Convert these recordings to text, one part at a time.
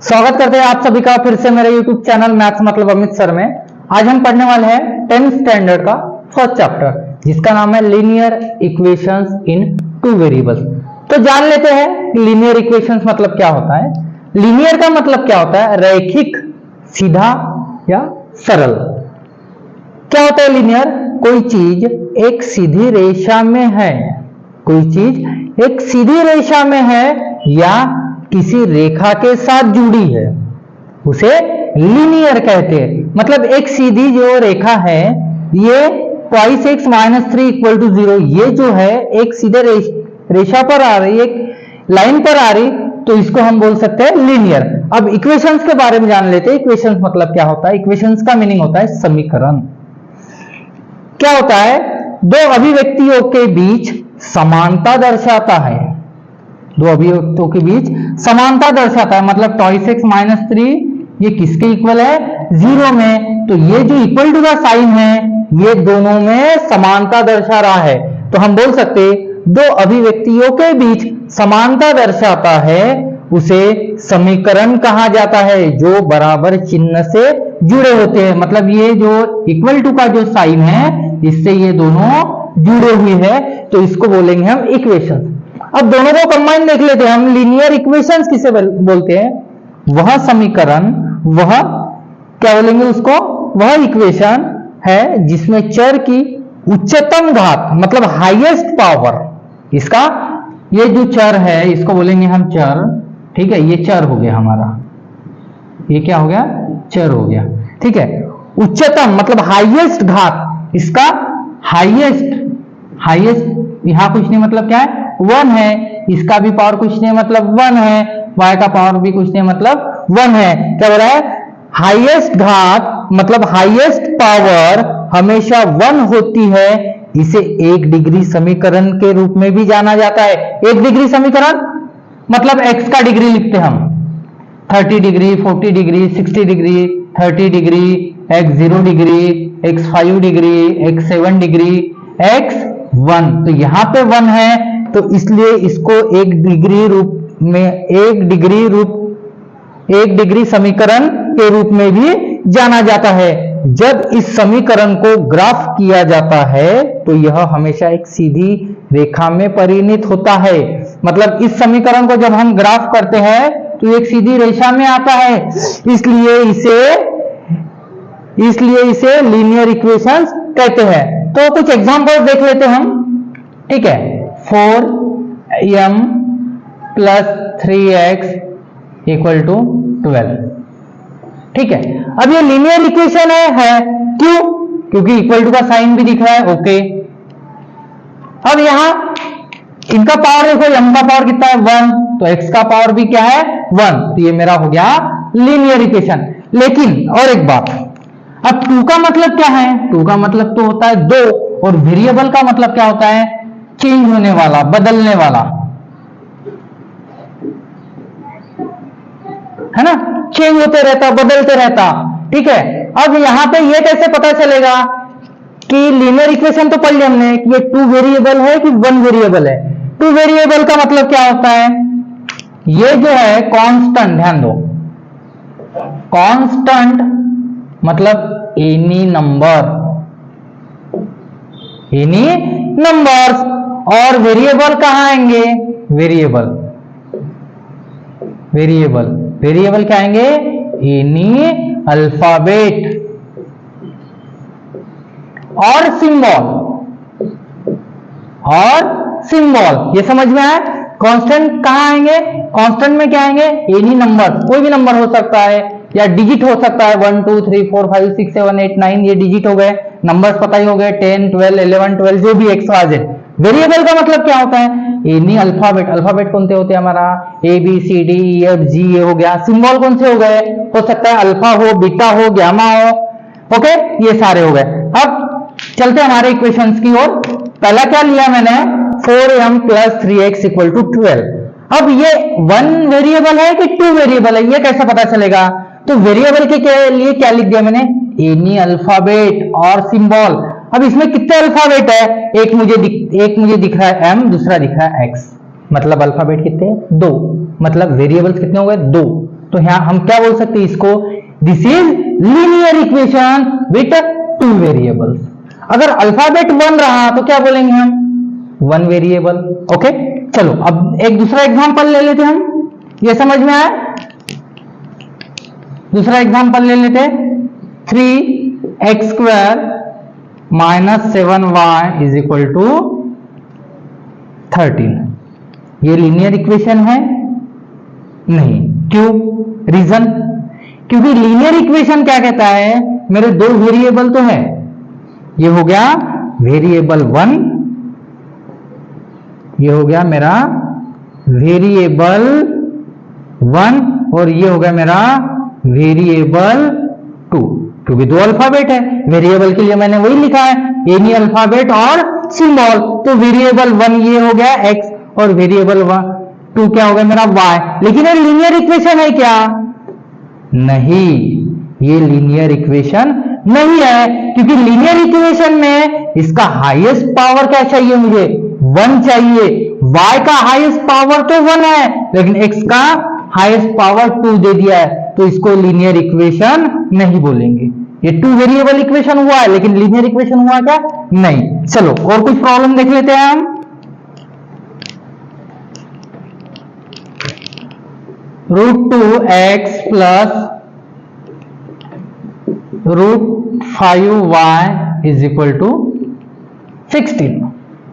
स्वागत करते हैं आप सभी का फिर से मेरे YouTube चैनल मैथ्स मतलब अमित सर में। आज हम पढ़ने वाले हैं 10th स्टैंडर्ड का फर्स्ट चैप्टर जिसका नाम है लीनियर इक्वेशंस इन टू वेरिएबल्स। तो जान लेते हैं लीनियर इक्वेशंस मतलब क्या होता है। लीनियर का मतलब क्या होता है? रैखिक, सीधा या सरल। क्या होता है लीनियर? कोई चीज एक सीधी रेखा में है, कोई चीज एक सीधी रेखा में है या किसी रेखा के साथ जुड़ी है, उसे लीनियर कहते हैं। मतलब एक सीधी जो रेखा है ये twice x minus 3 equal to 0, ये जो है एक सीधे रेखा पर आ रही, एक लाइन पर आ रही, तो इसको हम बोल सकते हैं लीनियर। अब इक्वेशंस के बारे में जान लेते हैं। इक्वेशंस मतलब क्या होता है? इक्वेशंस का मीनिंग होता है समीकरण। क्या होता है? दो अभिव्यक्तियों के बीच समानता दर्शाता है, दो अभिव्यक्तियों के बीच समानता दर्शाता है। मतलब ट्वाइस एक्स माइनस 3 ये किसके इक्वल है? 0 में। तो ये जो इक्वल टू का साइन है ये दोनों में समानता दर्शा रहा है। तो हम बोल सकते दो अभिव्यक्तियों के बीच समानता दर्शाता है, उसे समीकरण कहा जाता है जो बराबर चिन्ह से जुड़े होते हैं। मतलब ये जो इक्वल टू का जो साइन है इससे ये दोनों जुड़े हुए हैं, तो इसको बोलेंगे हम इक्वेशन। अब दोनों को कंबाइन देख लेते हैं हम। लीनियर इक्वेशंस किसे बोलते हैं? वह समीकरण, वह क्या बोलेंगे उसको? वह इक्वेशन है जिसमें चर की उच्चतम घात मतलब हाईएस्ट पावर, इसका ये जो चर है इसको बोलेंगे हम चर। ठीक है, ये चर हो गया हमारा, ये क्या हो गया? चर हो गया। ठीक है, उच्चतम मतलब हाईएस्ट घात, इसका हाईएस्ट यहां कुछ नहीं मतलब क्या है? 1 है। इसका भी पावर कुछ नहीं मतलब 1 है। y का पावर भी कुछ नहीं मतलब 1 है। क्या बोल रहा है? हाईएस्ट घात मतलब हाईएस्ट पावर हमेशा 1 होती है। इसे 1 डिग्री समीकरण के रूप में भी जाना जाता है। 1 डिग्री समीकरण मतलब x का डिग्री लिखते हम 30 degree, 40 degree, 60 degree, 30 degree, x0 degree, x5 degree, x7 degree, x1। तो यहां पे 1 है तो इसलिए इसको 1 डिग्री रूप में 1 डिग्री समीकरण के रूप में भी जाना जाता है। जब इस समीकरण को ग्राफ किया जाता है तो यह हमेशा एक सीधी रेखा में परिणत होता है। मतलब इस समीकरण को जब हम ग्राफ करते हैं तो एक सीधी रेखा में आता है, इसलिए इसे लीनियर इक्वेशंस कहते हैं। तो कुछ एग्जांपल देख लेते हैं हम। ठीक है, 4m plus 3x equal to 12। ठीक है, अब ये लीनियर इक्वेशन है। क्यों? क्योंकि इक्वल टू का साइन भी दिख रहा है। ओके, अब यहां इनका पावर देखो, m का पावर कितना है? 1, तो x का पावर भी क्या है? 1। तो ये मेरा हो गया लीनियर इक्वेशन। लेकिन और एक बात, अब 2 का मतलब क्या है? 2 का मतलब तो होता है 2, और वेरिएबल का मतलब क्या होता है? चेंज होने वाला, बदलने वाला, है ना? चेंज होते रहता, बदलते रहता। ठीक है, अब यहां पे ये कैसे पता चलेगा कि लीनियर इक्वेशन तो पढ़ लिया हमने कि ये 2 वेरिएबल है कि 1 वेरिएबल है। 2 वेरिएबल का मतलब क्या होता है? ये जो है कांस्टेंट, ध्यान दो, कांस्टेंट मतलब एनी नंबर्स। और वेरिएबल कहां आएंगे? वेरिएबल क्या आएंगे? एनी अल्फाबेट और सिंबल। ये समझ में आया? कांस्टेंट कहां आएंगे? कांस्टेंट में क्या आएंगे? एनी नंबर, कोई भी नंबर हो सकता है या डिजिट हो सकता है। 1 2 3 4 5 6 7 8 9 ये डिजिट हो गए, नंबर्स पता ही हो गए, 10 12 11 12 जो भी एक्स वाई जेड। वेरिएबल का मतलब क्या होता है? Any alphabet. अल्फाबेट कौन से होते हैं? हमारा A B C D E F G, ये हो गया। सिंबल कौन से हो गए? हो सकता है अल्फा हो, बीटा हो, गामा हो। ओके, ये सारे हो गए। अब चलते हमारे इक्वेशंस की ओर। पहला क्या लिया मैंने? 4m plus 3x equal to 12। अब ये 1 वेरिएबल है कि 2 वेरिएबल है, ये कैसे पता चलेगा? तो वेरिएबल के लिए क्या लिख दिया मैंने? एनी अल्फाबेट और सिंबल। अब इसमें कितने अल्फाबेट है? एक मुझे दिख रहा है m, दूसरा दिख रहा है x। मतलब अल्फाबेट कितने? 2। मतलब वेरिएबल्स कितने हो गए? 2। तो यहाँ हम क्या बोल सकते हैं इसको, this is linear equation with 2 variables. अगर अल्फाबेट 1 रहा तो क्या बोलेंगे हम, 1 वेरिएबल। ओके, चलो अब एक दूसरा एग्जांपल ले लेते हैं हम, ये समझ में आया। दूसरा एग्जांपल ले लेते हैं, 3x² - 7y is equal to 13। ये लीनियर इक्वेशन है नहीं, क्यों, रीजन, क्योंकि लीनियर इक्वेशन क्या कहता है, मेरे 2 वेरिएबल तो है, ये हो गया वेरिएबल 1, ये हो गया मेरा वेरिएबल 1 और ये हो गया मेरा वेरिएबल 2, क्योंकि 2 अल्फाबेट है। वेरिएबल के लिए मैंने वही लिखा है, एनी अल्फाबेट और सिंबल। तो वेरिएबल 1 ये हो गया x और वेरिएबल 2 क्या हो गया मेरा y। लेकिन ये लीनियर इक्वेशन है क्या, नहीं, ये लीनियर इक्वेशन नहीं है, क्योंकि लीनियर इक्वेशन में इसका हाईएस्ट पावर क्या चाहिए, मुझे 1 चाहिए। y का हाईएस्ट पावर तो 1 है, लेकिन x का हाईएस्ट पावर 2 दे दिया है, तो इसको लीनियर इक्वेशन नहीं बोलेंगे। ये 2 वेरिएबल इक्वेशन हुआ है, लेकिन लीनियर इक्वेशन हुआ क्या, नहीं। चलो और कुछ प्रॉब्लम देख लेते हैं हम। √2x + √5y is equal to 16।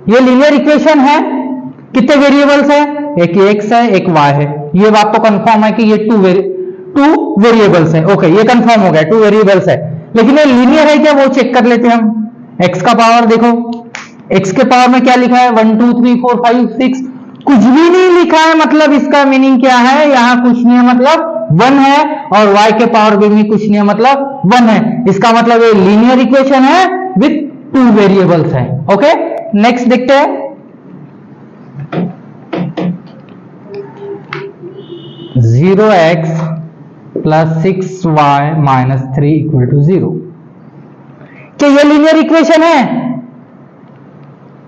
ये लीनियर इक्वेशन है, कितने वेरिएबल्स है, एक x है एक y है। ये बात तो कंफर्म है कि ये 2 वेरिएबल्स है। ओके, ये कंफर्म हो गया 2 वेरिएबल्स है, लेकिन ये लीनियर है क्या, वो चेक कर लेते हैं हम। x का पावर देखो, x के पावर में क्या लिखा है, 1 2 3 4 5 6, कुछ भी नहीं लिखा है, मतलब इसका मीनिंग क्या है, यहां कुछ नहीं है मतलब 1 है, और y के पावर में भी कुछ नहीं है मतलब 1 है। इसका मतलब ये लीनियर इक्वेशन है विथ 2 वेरिएबल्स है। ओके, नेक्स्ट देखते हैं। 0x + 6y - 3 = 0। क्या ये लीनियर इक्वेशन है,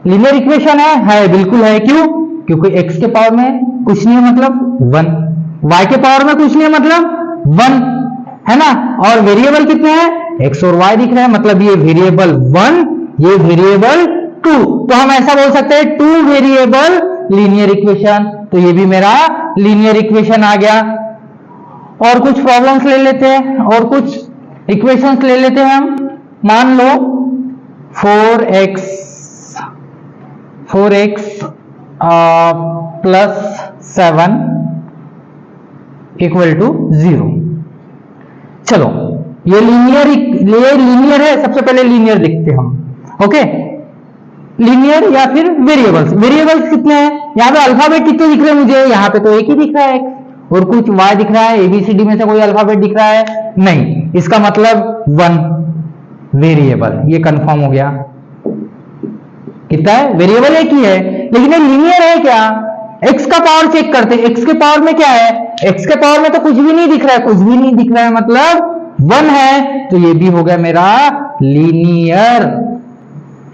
लीनियर इक्वेशन है बिल्कुल है। क्यों, क्योंकि x के पावर में कुछ नहीं है मतलब 1, y के पावर में कुछ नहीं है मतलब 1 है ना, और वेरिएबल कितने हैं, x और y दिख रहे हैं, मतलब ये वेरिएबल 1, ये वेरिएबल 2। तो हम ऐसा बोल सकते हैं 2 वेरिएबल लीनियर इक्वेशन, तो ये भी मेरा लीनियर इक्वेशन आ गया। और कुछ प्रॉब्लम्स ले लेते हैं, और कुछ इक्वेशंस ले लेते हैं हम। मान लो 4x + 7 = 0। चलो ये लीनियर है, सबसे पहले लीनियर देखते हैं हम। ओके, लीनियर या फिर वेरिएबल्स कितने हैं, यहाँ पे अल्फाबेट कितने दिख रहे हैं मुझे, यहाँ पे तो एक ही दिख रहा है और कुछ y दिख रहा है, ABCD में से कोई अल्फाबेट दिख रहा है नहीं, इसका मतलब 1 वेरिएबल, ये कंफर्म हो गया। कितना है, वेरिएबल एक ही है, लेकिन ये लीनियर है क्या, x का पावर चेक करते हैं। x के पावर में क्या है, x के पावर में तो कुछ भी नहीं दिख रहा है, कुछ भी नहीं दिख रहा है मतलब 1 है, तो ये भी हो गया मेरा लीनियर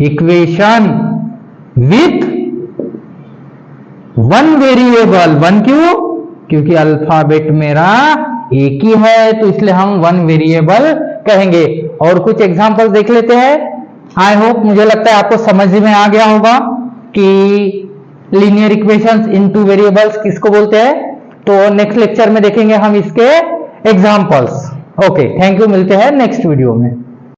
इक्वेशन विथ 1 वेरिएबल। 1 क्यों, क्योंकि अल्फाबेट मेरा एक ही है, तो इसलिए हम 1 वेरिएबल कहेंगे। और कुछ एग्जांपल देख लेते हैं। आई होप, मुझे लगता है आपको समझ में आ गया होगा कि लीनियर इक्वेशंस इन 2 वेरिएबल्स किसको बोलते हैं। तो नेक्स्ट लेक्चर में देखेंगे हम इसके एग्जांपल्स। ओके, थैंक यू, मिलते हैं नेक्स्ट वीडियो में।